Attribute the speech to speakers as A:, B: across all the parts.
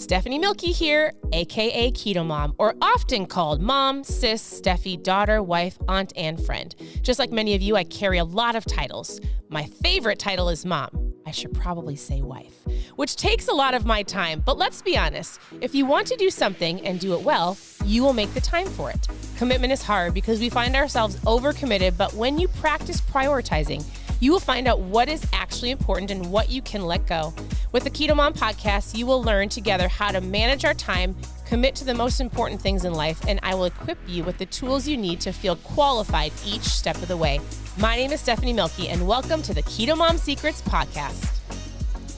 A: Stephanie Milky here, aka KetoMOM, or often called mom, sis, Steffi, daughter, wife, aunt, and friend. Just like many of you, I carry a lot of titles. My favorite title is mom. I should probably say wife, which takes a lot of my time. But let's be honest, if you want to do something and do it well, you will make the time for it. Commitment is hard because we find ourselves overcommitted, but when you practice prioritizing, you will find out what is actually important and what you can let go. With the KetoMOM podcast, you will learn together how to manage our time, commit to the most important things in life, and I will equip you with the tools you need to feel qualified each step of the way. My name is Stephanie Milky, and welcome to the KetoMOM Secrets podcast.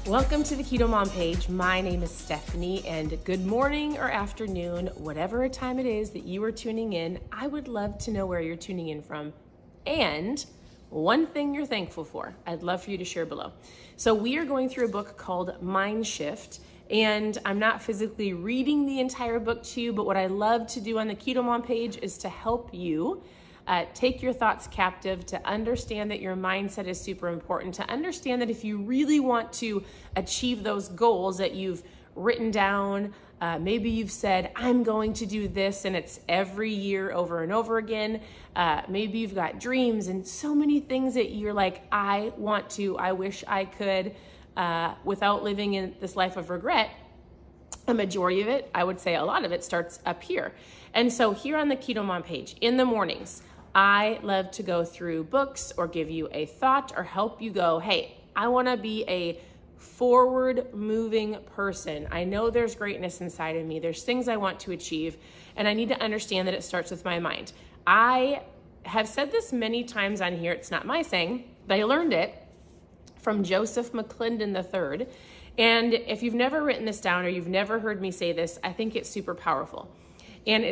A: Welcome to the KetoMOM page. My name is Stephanie, and good morning or afternoon, whatever time it is that you are tuning in. I would love to know where you're tuning in from, and one thing you're thankful for. I'd love for you to share below. So we are going through a book called Mind Shift, and I'm not physically reading the entire book to you, but what I love to do on the KetoMOM page is to help you take your thoughts captive, to understand that your mindset is super important, to understand that if you really want to achieve those goals that you've written down, maybe you've said, I'm going to do this, and it's every year over and over again. Maybe you've got dreams and so many things that you're like, I want to, I wish I could, without living in this life of regret. A majority of it, I would say a lot of it, starts up here. And so here on the KetoMOM page, in the mornings, I love to go through books or give you a thought or help you go, hey, I want to be a forward moving person. I know there's greatness inside of me. There's things I want to achieve, and I need to understand that it starts with my mind. I have said this many times on here. It's not my saying, but I learned it from Joseph McClendon III. And if you've never written this down or you've never heard me say this, I think it's super powerful. And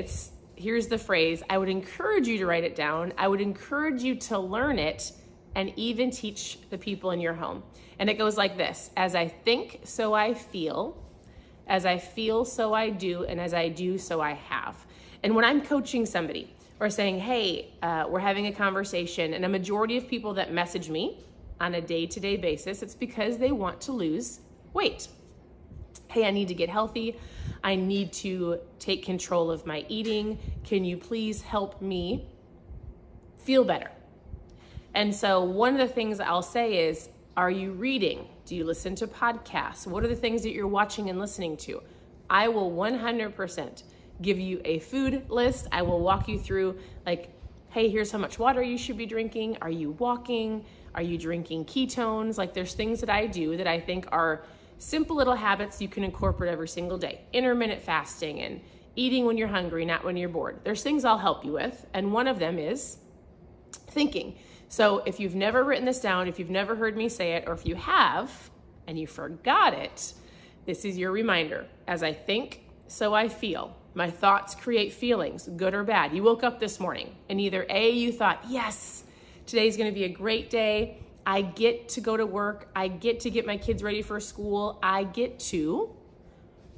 A: here's the phrase. I would encourage you to write it down. I would encourage you to learn it and even teach the people in your home. And it goes like this: as I think, so I feel. As I feel, so I do. And as I do, so I have. And when I'm coaching somebody or saying, hey, we're having a conversation, and a majority of people that message me on a day-to-day basis, it's because they want to lose weight. Hey, I need to get healthy. I need to take control of my eating. Can you please help me feel better? And so one of the things I'll say is, are you reading? Do you listen to podcasts? What are the things that you're watching and listening to? I will 100% give you a food list. I will walk you through, like, hey, here's how much water you should be drinking. Are you walking? Are you drinking ketones? Like, there's things that I do that I think are simple little habits you can incorporate every single day. Intermittent fasting and eating when you're hungry, not when you're bored. There's things I'll help you with. And one of them is thinking. So if you've never written this down, if you've never heard me say it, or if you have and you forgot it, this is your reminder. As I think, so I feel. My thoughts create feelings, good or bad. You woke up this morning and either A, you thought, yes, today's going to be a great day. I get to go to work. I get to get my kids ready for school. I get to.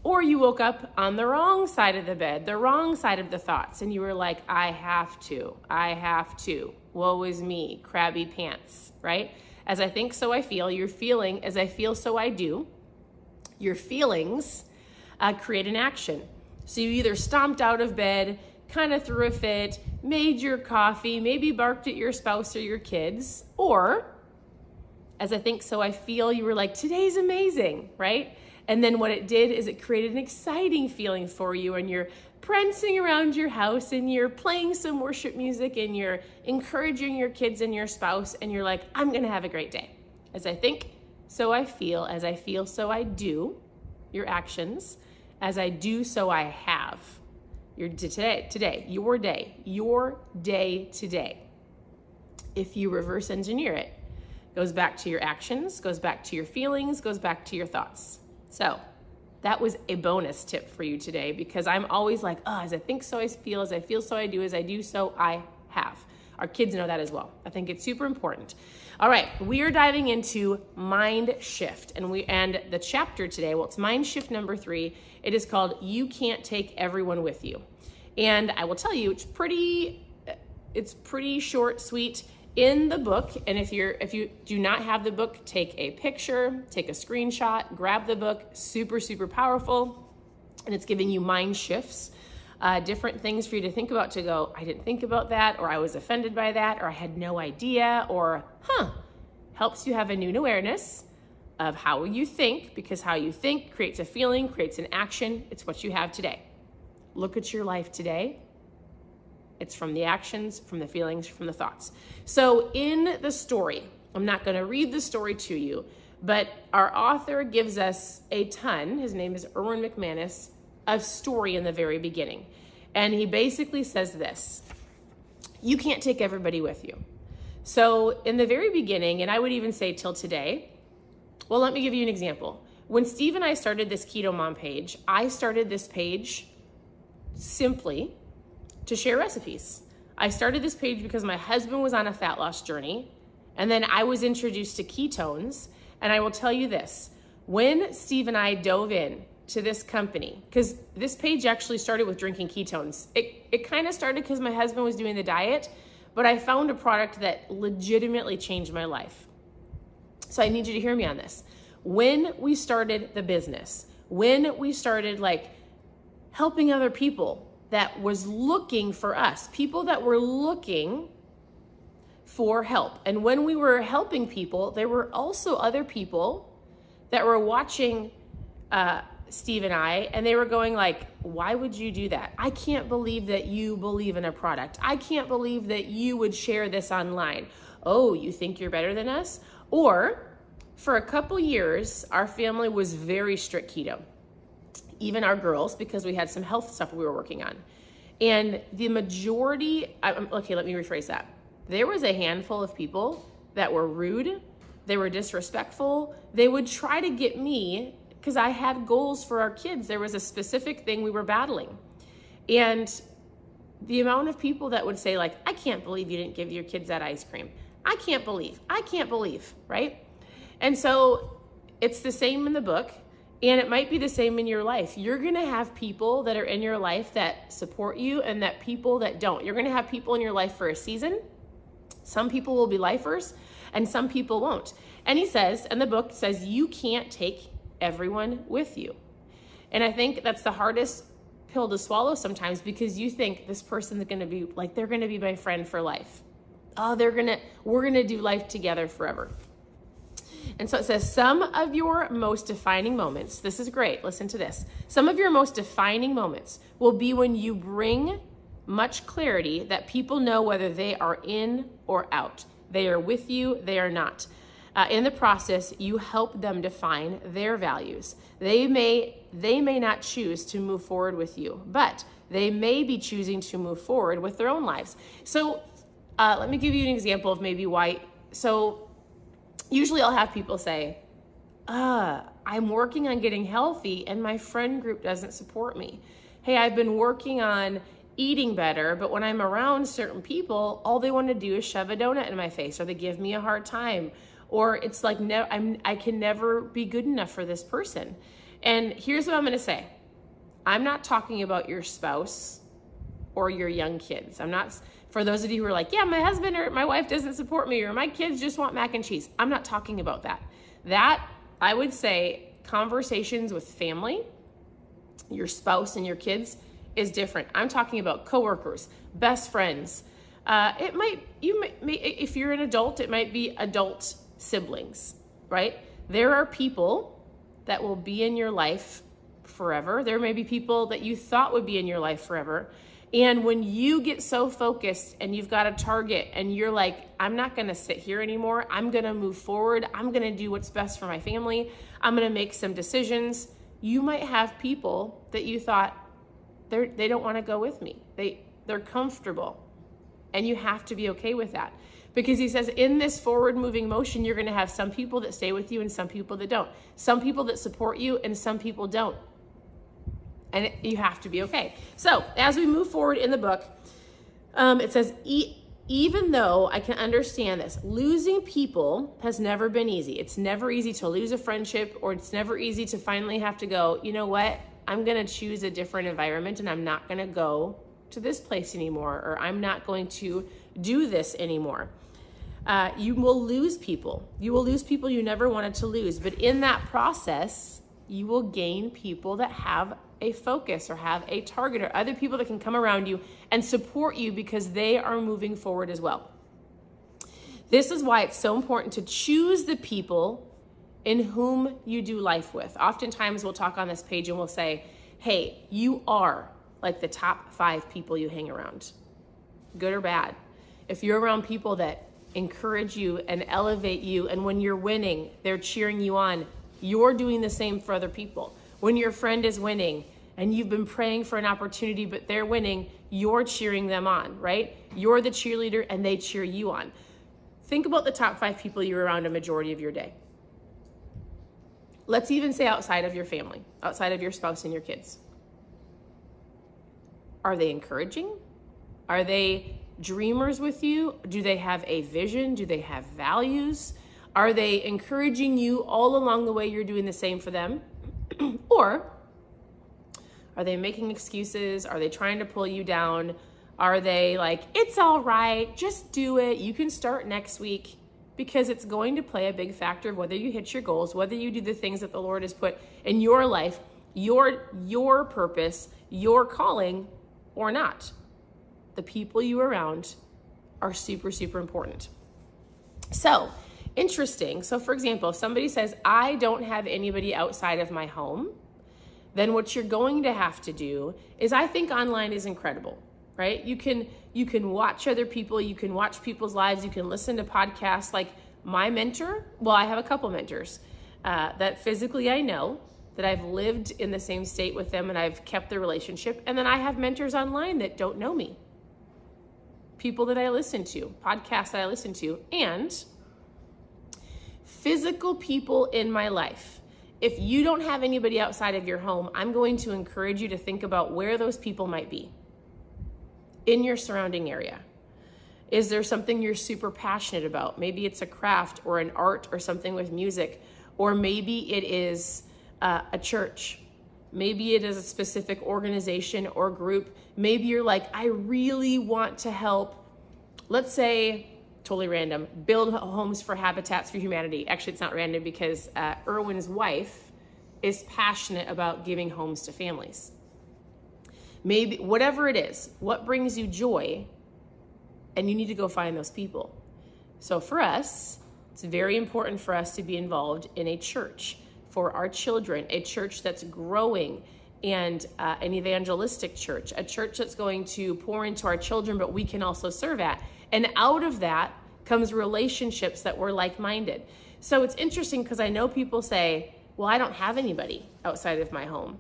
A: Or you woke up on the wrong side of the bed, the wrong side of the thoughts, and you were like, I have to. Woe is me, crabby pants, right? As I think, so I feel. You're feeling, as I feel, so I do. Your feelings create an action. So you either stomped out of bed, kind of threw a fit, made your coffee, maybe barked at your spouse or your kids, or as I think, so I feel, you were like, today's amazing, right? And then what it did is it created an exciting feeling for you, and you're prancing around your house and you're playing some worship music and you're encouraging your kids and your spouse, and you're like, I'm going to have a great day. As I think, so I feel. As I feel, so I do. Your actions. As I do, so I have. Your day today. If you reverse engineer it, goes back to your actions, goes back to your feelings, goes back to your thoughts. So that was a bonus tip for you today, because I'm always like, as I think, so I feel. As I feel, so I do. As I do, so I have. Our kids know that as well. I think it's super important. All right, we are diving into Mind Shift, and the chapter today, well, it's Mind Shift number 3. It is called You Can't Take Everyone With You. And I will tell you, it's pretty short, sweet in the book. And if you do not have the book, take a picture, take a screenshot, grab the book. Super, super powerful. And it's giving you mind shifts, different things for you to think about, to go, I didn't think about that, or I was offended by that, or I had no idea, or helps you have a new awareness of how you think, because how you think creates a feeling, creates an action. It's what you have today. Look at your life today. It's from the actions, from the feelings, from the thoughts. So in the story, I'm not going to read the story to you, but our author gives us a ton, his name is Erwin McManus, of story in the very beginning. And he basically says this: you can't take everybody with you. So in the very beginning, and I would even say till today, well, let me give you an example. When Steve and I started this KetoMOM page, I started this page simply to share recipes. I started this page because my husband was on a fat loss journey, and then I was introduced to ketones. And I will tell you this, when Steve and I dove in to this company, because this page actually started with drinking ketones. It kind of started because my husband was doing the diet, but I found a product that legitimately changed my life. So I need you to hear me on this. When we started the business, when we started helping other people that was looking for us, people that were looking for help. And when we were helping people, there were also other people that were watching Steve and I, and they were going why would you do that? I can't believe that you believe in a product. I can't believe that you would share this online. Oh, you think you're better than us? Or for a couple years, our family was very strict keto. Even our girls, because we had some health stuff we were working on. And the majority, okay, let me rephrase that. There was a handful of people that were rude, they were disrespectful, they would try to get me, because I had goals for our kids. There was a specific thing we were battling. And the amount of people that would say I can't believe you didn't give your kids that ice cream. I can't believe, right? And so it's the same in the book, and it might be the same in your life. You're gonna have people that are in your life that support you and that people that don't. You're gonna have people in your life for a season. Some people will be lifers and some people won't. And he says, and the book says, you can't take everyone with you. And I think that's the hardest pill to swallow sometimes, because you think this person's gonna be they're gonna be my friend for life. Oh, we're gonna do life together forever. And so it says, some of your most defining moments, this is great, listen to this. Some of your most defining moments will be when you bring much clarity that people know whether they are in or out. They are with you, they are not. In the process, you help them define their values. They may not choose to move forward with you, but they may be choosing to move forward with their own lives. So let me give you an example of maybe why. So usually I'll have people say, I'm working on getting healthy and my friend group doesn't support me. Hey, I've been working on eating better, but when I'm around certain people, all they want to do is shove a donut in my face, or they give me a hard time, or it's I can never be good enough for this person. And here's what I'm going to say. I'm not talking about your spouse or your young kids. I'm not, for those of you who are yeah, my husband or my wife doesn't support me, or my kids just want mac and cheese. I'm not talking about that. That, I would say, conversations with family, your spouse and your kids, is different. I'm talking about coworkers, best friends. If you're an adult, it might be adult siblings, right? There are people that will be in your life forever. There may be people that you thought would be in your life forever. And when you get so focused and you've got a target and you're I'm not gonna sit here anymore. I'm gonna move forward. I'm gonna do what's best for my family. I'm gonna make some decisions. You might have people that you thought, they don't want to go with me. They're comfortable, and you have to be okay with that, because he says in this forward moving motion, you're going to have some people that stay with you and some people that don't, some people that support you and some people don't, and you have to be okay. So as we move forward in the book, it says, even though I can understand this, losing people has never been easy. It's never easy to lose a friendship, or it's never easy to finally have to go, you know what? I'm going to choose a different environment, and I'm not going to go to this place anymore, or I'm not going to do this anymore. You will lose people. You will lose people you never wanted to lose. But in that process, you will gain people that have a focus or have a target, or other people that can come around you and support you because they are moving forward as well. This is why it's so important to choose the people in whom you do life with. Oftentimes we'll talk on this page and we'll say, hey, you are like the top 5 people you hang around, good or bad. If you're around people that encourage you and elevate you, and when you're winning, they're cheering you on, you're doing the same for other people. When your friend is winning and you've been praying for an opportunity, but they're winning, you're cheering them on, right? You're the cheerleader and they cheer you on. Think about the top 5 people you're around a majority of your day. Let's even say outside of your family, outside of your spouse and your kids. Are they encouraging? Are they dreamers with you? Do they have a vision? Do they have values? Are they encouraging you all along the way you're doing the same for them? Or are they making excuses? Are they trying to pull you down? Are they like, it's all right, just do it, you can start next week? Because it's going to play a big factor of whether you hit your goals, whether you do the things that the Lord has put in your life, your purpose, your calling, or not. The people you are around are super, super important. So, interesting. So for example, if somebody says, I don't have anybody outside of my home, then what you're going to have to do is, I think online is incredible, right? You can watch other people, you can watch people's lives, you can listen to podcasts. Like my mentor, well, I have a couple mentors that physically I know, that I've lived in the same state with them and I've kept the relationship. And then I have mentors online that don't know me. People that I listen to, podcasts that I listen to, and physical people in my life. If you don't have anybody outside of your home, I'm going to encourage you to think about where those people might be in your surrounding area. Is there something you're super passionate about? Maybe it's a craft or an art or something with music, or maybe it is a church. Maybe it is a specific organization or group. Maybe you're like, I really want to help, let's say, totally random, build homes for Habitats for Humanity. Actually, it's not random because Erwin's wife is passionate about giving homes to families. Maybe, whatever it is, what brings you joy, and you need to go find those people. So for us, it's very important for us to be involved in a church for our children, a church that's growing, and an evangelistic church, a church that's going to pour into our children, but we can also serve at. And out of that comes relationships that we're like-minded. So it's interesting because I know people say, well, I don't have anybody outside of my home.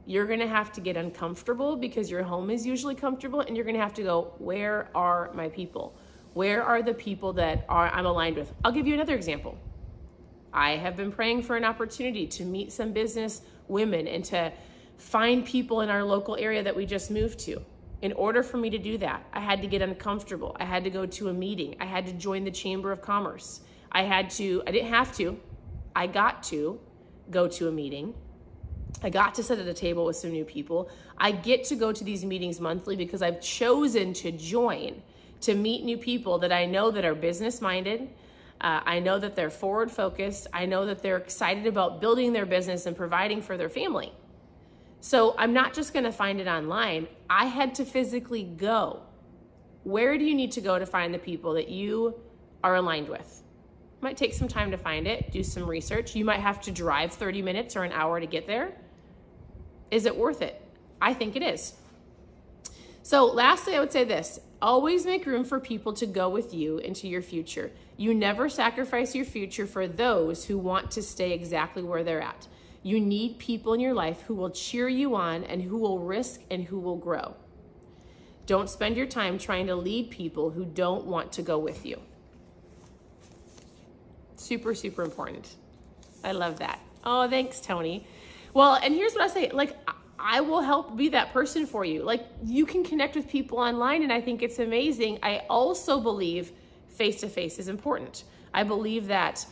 A: You're gonna have to get uncomfortable because your home is usually comfortable, and you're gonna have to go, where are my people? Where are the people that I'm aligned with? I'll give you another example. I have been praying for an opportunity to meet some business women and to find people in our local area that we just moved to. In order for me to do that, I had to get uncomfortable. I had to go to a meeting. I had to join the Chamber of Commerce. I got to go to a meeting. I got to sit at a table with some new people. I get to go to these meetings monthly because I've chosen to join, to meet new people that I know that are business-minded. I know that they're forward-focused. I know that they're excited about building their business and providing for their family. So I'm not just gonna find it online. I had to physically go. Where do you need to go to find the people that you are aligned with? It might take some time to find it, do some research. You might have to drive 30 minutes or an hour to get there. Is it worth it? I think it is. So lastly, I would say this: always make room for people to go with you into your future. You never sacrifice your future for those who want to stay exactly where they're at. You need people in your life who will cheer you on and who will risk and who will grow. Don't spend your time trying to lead people who don't want to go with you. Super, super important. I love that. Oh, thanks, Tony. Well, and here's what I say, like, I will help be that person for you. Like, you can connect with people online, and I think it's amazing. I also believe face-to-face is important. I believe that,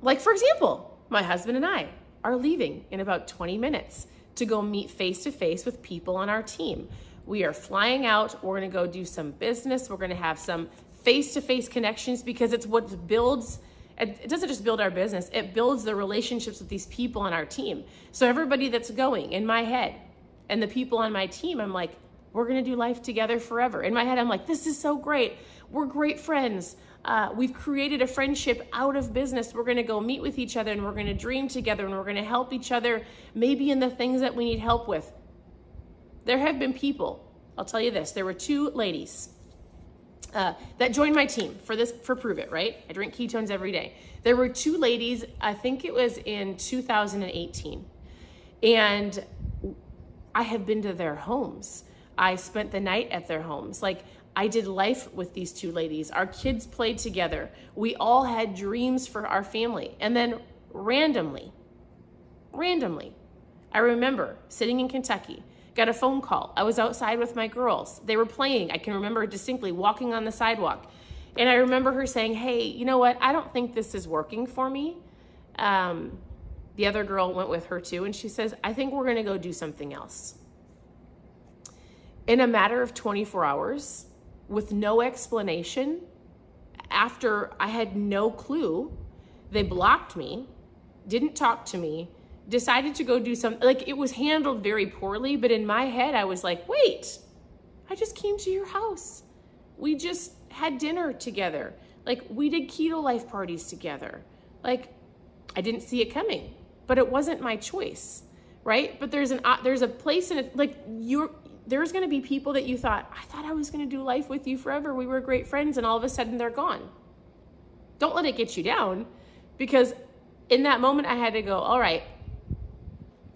A: like, for example, my husband and I are leaving in about 20 minutes to go meet face-to-face with people on our team. We are flying out. We're going to go do some business. We're going to have some face-to-face connections because it's what builds it doesn't just build our business, it builds the relationships with these people on our team. So everybody that's going in my head and the people on my team, I'm like, we're going to do life together forever. In my head, I'm like, this is so great. We're great friends. We've created a friendship out of business. We're going to go meet with each other and we're going to dream together and we're going to help each other maybe in the things that we need help with. There have been people, I'll tell you this, there were 2 ladies that joined my team for Prove It, right? I drink ketones every day. There were 2 ladies, I think it was in 2018. And I have been to their homes. I spent the night at their homes. Like, I did life with these 2 ladies. Our kids played together. We all had dreams for our family. And then randomly, I remember sitting in Kentucky, got a phone call. I was outside with my girls. They were playing. I can remember distinctly walking on the sidewalk. And I remember her saying, hey, you know what? I don't think this is working for me. The other girl went with her too. And she says, I think we're going to go do something else. In a matter of 24 hours, with no explanation, after I had no clue, they blocked me, didn't talk to me, decided to go do something. Like, it was handled very poorly, but in my head, I was like, wait, I just came to your house. We just had dinner together. Like, we did keto life parties together. Like, I didn't see it coming, but it wasn't my choice, right? But there's a place in it, like, there's going to be people that you thought, I thought I was going to do life with you forever. We were great friends, and all of a sudden they're gone. Don't let it get you down, because in that moment I had to go, all right,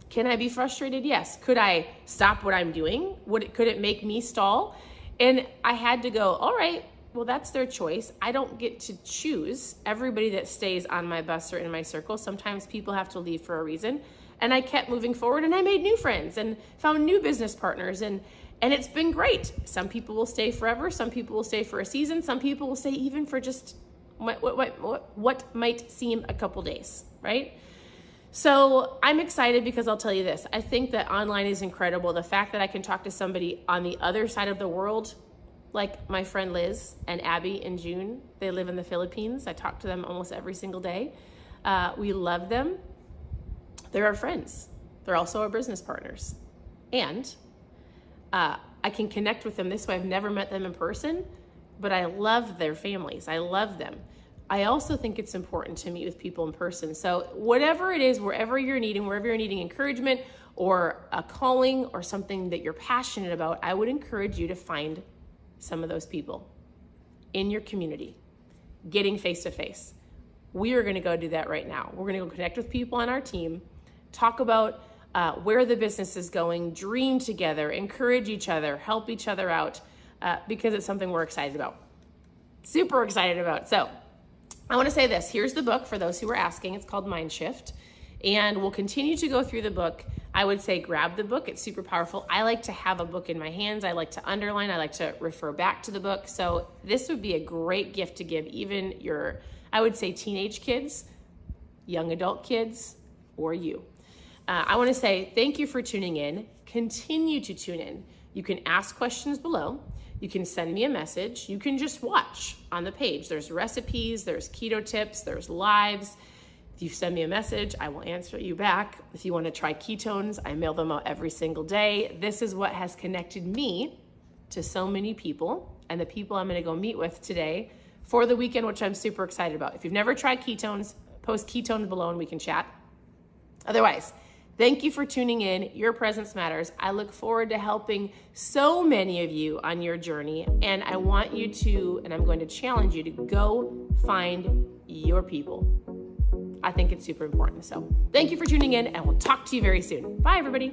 A: can I be frustrated? Yes. Could I stop what I'm doing? Could it make me stall? And I had to go, all right, well, that's their choice. I don't get to choose everybody that stays on my bus or in my circle. Sometimes people have to leave for a reason. And I kept moving forward, and I made new friends and found new business partners, and it's been great. Some people will stay forever. Some people will stay for a season. Some people will stay even for just what might seem a couple days, right? So I'm excited because I'll tell you this. I think that online is incredible. The fact that I can talk to somebody on the other side of the world, like my friend Liz and Abby and June, they live in the Philippines. I talk to them almost every single day. We love them. They're our friends. They're also our business partners. And I can connect with them this way. I've never met them in person, but I love their families. I love them. I also think it's important to meet with people in person. So whatever it is, wherever you're needing encouragement or a calling or something that you're passionate about, I would encourage you to find some of those people in your community, getting face-to-face. We are going to go do that right now. We're going to go connect with people on our team, talk about where the business is going, dream together, encourage each other, help each other out, because it's something we're excited about. Super excited about. So I want to say this. Here's the book for those who are asking. It's called Mind Shift, and we'll continue to go through the book. I would say grab the book. It's super powerful. I like to have a book in my hands. I like to underline. I like to refer back to the book. So this would be a great gift to give even your, I would say, teenage kids, young adult kids, or you. I want to say thank you for tuning in. Continue to tune in. You can ask questions below. You can send me a message. You can just watch on the page. There's recipes, there's keto tips, there's lives. If you send me a message, I will answer you back. If you want to try ketones, I mail them out every single day. This is what has connected me to so many people and the people I'm going to go meet with today for the weekend, which I'm super excited about. If you've never tried ketones, post ketones below and we can chat. Otherwise, thank you for tuning in. Your presence matters. I look forward to helping so many of you on your journey. And I want you to, and I'm going to challenge you to go find your people. I think it's super important. So thank you for tuning in, and we'll talk to you very soon. Bye, everybody.